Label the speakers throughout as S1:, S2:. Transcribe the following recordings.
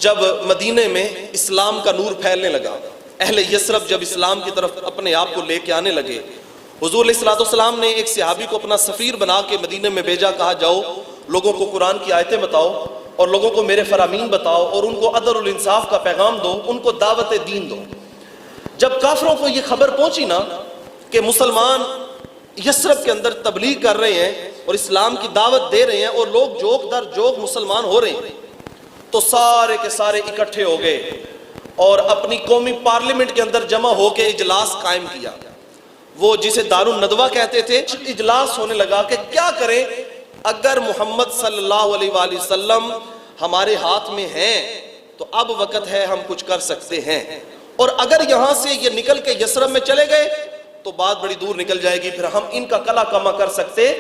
S1: جب مدینے میں اسلام کا نور پھیلنے لگا، اہل یثرب جب اسلام کی طرف اپنے آپ کو لے کے آنے لگے، حضور علیہ الصلوۃ والسلام نے ایک صحابی کو اپنا سفیر بنا کے مدینے میں بھیجا، کہا جاؤ لوگوں کو قرآن کی آیتیں بتاؤ اور لوگوں کو میرے فرامین بتاؤ اور ان کو عدل الانصاف کا پیغام دو، ان کو دعوت دین دو۔ جب کافروں کو یہ خبر پہنچی نا کہ مسلمان یثرب کے اندر تبلیغ کر رہے ہیں اور اسلام کی دعوت دے رہے ہیں اور لوگ جوک در جوک مسلمان ہو رہے ہیں، تو سارے کے سارے اکٹھے ہو گئے اور اپنی قومی پارلیمنٹ کے اندر جمع ہو کے اجلاس قائم کیا، وہ جسے دار الندوہ کہتے تھے۔ اجلاس ہونے لگا کہ کیا کریں، اگر محمد صلی اللہ علیہ وآلہ وسلم ہمارے ہاتھ میں ہیں تو اب وقت ہے ہم کچھ کر سکتے ہیں، اور اگر یہاں سے یہ نکل کے یثرب میں چلے گئے تو بات بڑی دور نکل جائے گی، پھر ہم ان کا کلا کما کر سکتے۔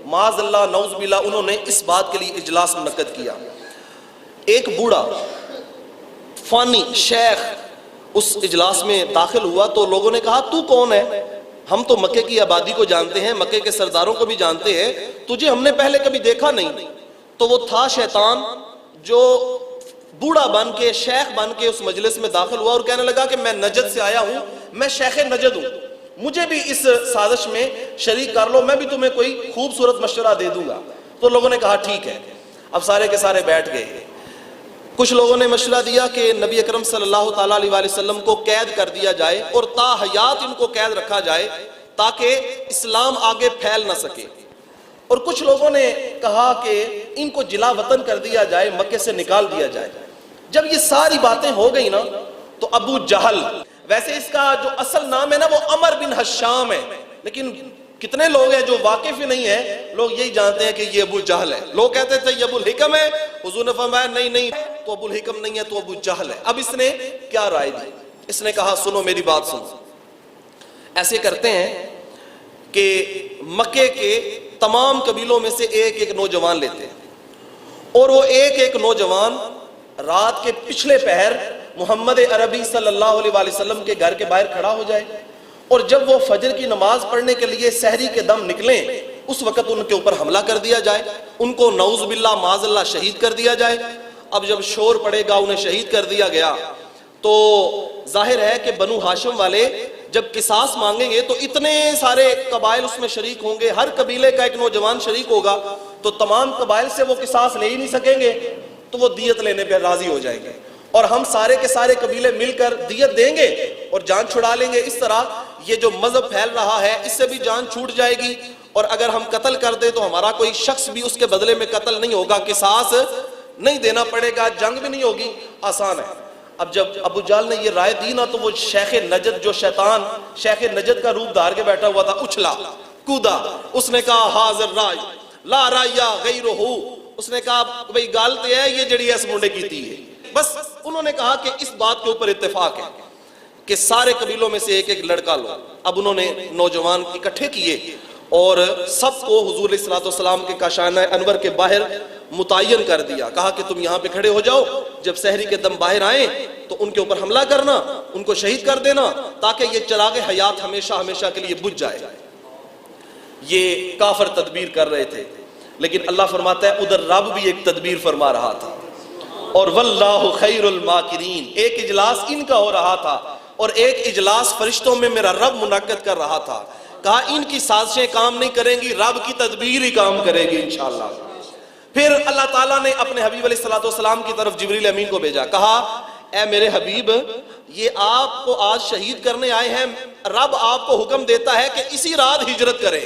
S1: معاذ اللہ نعوذ باللہ انہوں نے اس بات کے لیے اجلاس منعقد کیا۔ ایک بوڑھا فانی شیخ اس اجلاس میں داخل ہوا تو لوگوں نے کہا تو کون ہے؟ ہم تو مکے کی آبادی کو جانتے ہیں، مکے کے سرداروں کو بھی جانتے ہیں، تجھے ہم نے پہلے کبھی دیکھا نہیں۔ تو وہ تھا شیطان جو بوڑھا بن کے شیخ بن کے اس مجلس میں داخل ہوا اور کہنے لگا کہ میں نجد سے آیا ہوں، میں شیخ نجد ہوں، مجھے بھی اس سازش میں شریک کر لو، میں بھی تمہیں کوئی خوبصورت مشورہ دے دوں گا۔ تو لوگوں نے کہا ٹھیک ہے۔ اب سارے کے سارے بیٹھ گئے۔ کچھ لوگوں نے مشورہ دیا کہ نبی اکرم صلی اللہ تعالیٰ علیہ وآلہ وسلم کو قید کر دیا جائے اور تا حیات ان کو قید رکھا جائے تاکہ اسلام آگے پھیل نہ سکے، اور کچھ لوگوں نے کہا کہ ان کو جلا وطن کر دیا جائے، مکے سے نکال دیا جائے۔ جب یہ ساری باتیں ہو گئی نا تو ابو جہل، ویسے اس کا جو اصل نام ہے نا وہ عمر بن حشام ہے، لیکن کتنے لوگ ہیں جو واقف ہی نہیں ہیں، لوگ یہی جانتے ہیں کہ یہ ابو جہل ہے۔ لوگ کہتے تھے یہ ابو الحکم ہے، حضور نے فرمایا نہیں تو ابو الحکم نہیں ہے، تو ابو جہل ہے۔ اب اس نے کیا رائے دی؟ اس نے کہا سنو میری بات سنو، ایسے کرتے ہیں کہ مکے کے تمام قبیلوں میں سے ایک ایک نوجوان لیتے ہیں، اور وہ ایک ایک نوجوان رات کے پچھلے پہر محمد عربی صلی اللہ علیہ وآلہ وسلم کے گھر کے باہر کھڑا ہو جائے، اور جب وہ فجر کی نماز پڑھنے کے لیے سحری کے دم نکلیں اس وقت ان کے اوپر حملہ کر دیا جائے، ان کو نعوذ باللہ معاذ اللہ شہید کر دیا جائے۔ اب جب شور پڑے گا انہیں شہید کر دیا گیا تو ظاہر ہے کہ بنو ہاشم والے جب قصاص مانگیں گے تو اتنے سارے قبائل اس میں شریک ہوں گے، ہر قبیلے کا ایک نوجوان شریک ہوگا، تو تمام قبائل سے وہ قصاص لے ہی نہیں سکیں گے، تو وہ دیت لینے پہ راضی ہو جائیں گے، اور ہم سارے کے سارے قبیلے مل کر دیت دیں گے اور جان چھڑا لیں گے۔ اس طرح یہ جو مذہب پھیل رہا ہے اس سے بھی جان چھوٹ جائے گی، اور اگر ہم قتل کر دیں تو ہمارا کوئی شخص بھی اس کے بدلے میں قتل نہیں ہوگا، قصاص نہیں دینا پڑے گا، جنگ بھی نہیں ہوگی، آسان ہے۔ اب جب ابو جہل نے یہ رائے دی نا تو وہ شیخ نجد، جو شیطان شیخ نجد کا روپ دھار کے بیٹھا ہوا تھا، اچھلا کودا، اس نے کہا حاضر رائے لا رائیا غیرہ، اس نے کہا بھئی غلط ہے یہ جڑی اس منڈے کیتی ہے۔ بس انہوں نے کہا کہ اس بات کے اوپر اتفاق ہے کہ سارے قبیلوں میں سے ایک ایک لڑکا لو۔ اب انہوں نے نوجوان اکٹھے کیے اور سب کو حضور علیہ الصلوۃ والسلام کے کاشانہ انور کے باہر متعین کر دیا، کہا کہ تم یہاں پہ کھڑے ہو جاؤ، جب سحری کے دم باہر آئیں تو ان کے اوپر حملہ کرنا، ان کو شہید کر دینا تاکہ یہ چراغ حیات ہمیشہ ہمیشہ کے لیے بجھ جائے۔ یہ کافر تدبیر کر رہے تھے، لیکن اللہ فرماتا ہے ادھر رب بھی ایک تدبیر فرما رہا تھا، اور واللہ خیر الماکرین، ایک اجلاس ان کا ہو رہا تھا اور ایک اجلاس فرشتوں میں میرا رب منعقد کر رہا تھا۔ کہا ان کی سازشیں کام نہیں کریں گی، رب کی تدبیر ہی کام کرے گی انشاءاللہ۔ پھر اللہ تعالیٰ نے اپنے حبیب علیہ السلام کی طرف جبریل امین کو بھیجا، کہا اے میرے حبیب یہ آپ کو آج شہید کرنے آئے ہیں، رب آپ کو حکم دیتا ہے کہ اسی رات ہجرت کریں،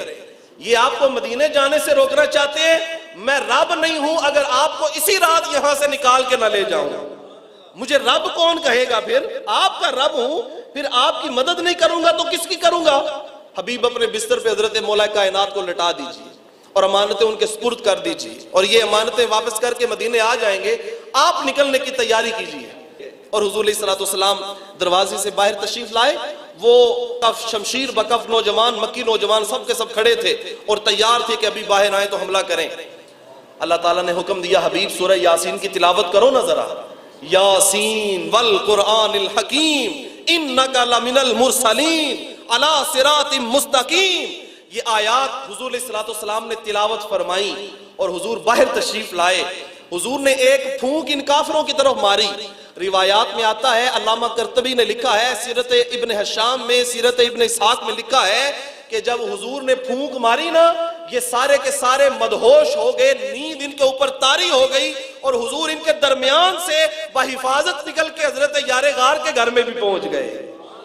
S1: یہ آپ کو مدینے جانے سے روکنا چاہتے ہیں، میں رب نہیں ہوں اگر آپ کو اسی رات یہاں سے نکال کے نہ لے جاؤں، مجھے رب کون کہے گا؟ پھر آپ کا رب ہوں، پھر آپ کی مدد نہیں کروں گا تو کس کی کروں گا؟ حبیب اپنے بستر پہ حضرت مولا کائنات کو لٹا دیجیے اور امانتیں ان کے سپرد کر دیجیے، اور یہ امانتیں واپس کر کے مدینے آ جائیں گے، آپ نکلنے کی تیاری کیجیے۔ اور حضور علیہ السلام دروازے سے باہر تشریف لائے، وہ کف شمشیر بکف نوجوان مکی نوجوان سب کے سب کھڑے تھے اور تیار تھے کہ ابھی باہر آئیں تو حملہ کریں۔ اللہ تعالیٰ نے حکم دیا حبیب سورہ یاسین کی تلاوت کرو نا ذرا، یاسین والقرآن الحکیم انک لمن المرسلین علی صراط مستقیم، یہ آیات حضور علیہ السلام نے تلاوت فرمائی اور حضور باہر تشریف لائے حضور نے ایک پھونک ان کافروں کی طرف ماری. روایات میں آتا ہے, علامہ قرطبی نے لکھا ہے, سیرت ابن حشام میں, سیرت ابن اسحاق میں لکھا ہے کہ جب حضور نے پھونک ماری نا, یہ سارے کے سارے مدہوش ہو گئے, نیند ان کے اوپر طاری ہو گئی, اور حضور ان کے درمیان سے بحفاظت نکل کے حضرت یار غار کے گھر میں بھی پہنچ گئے.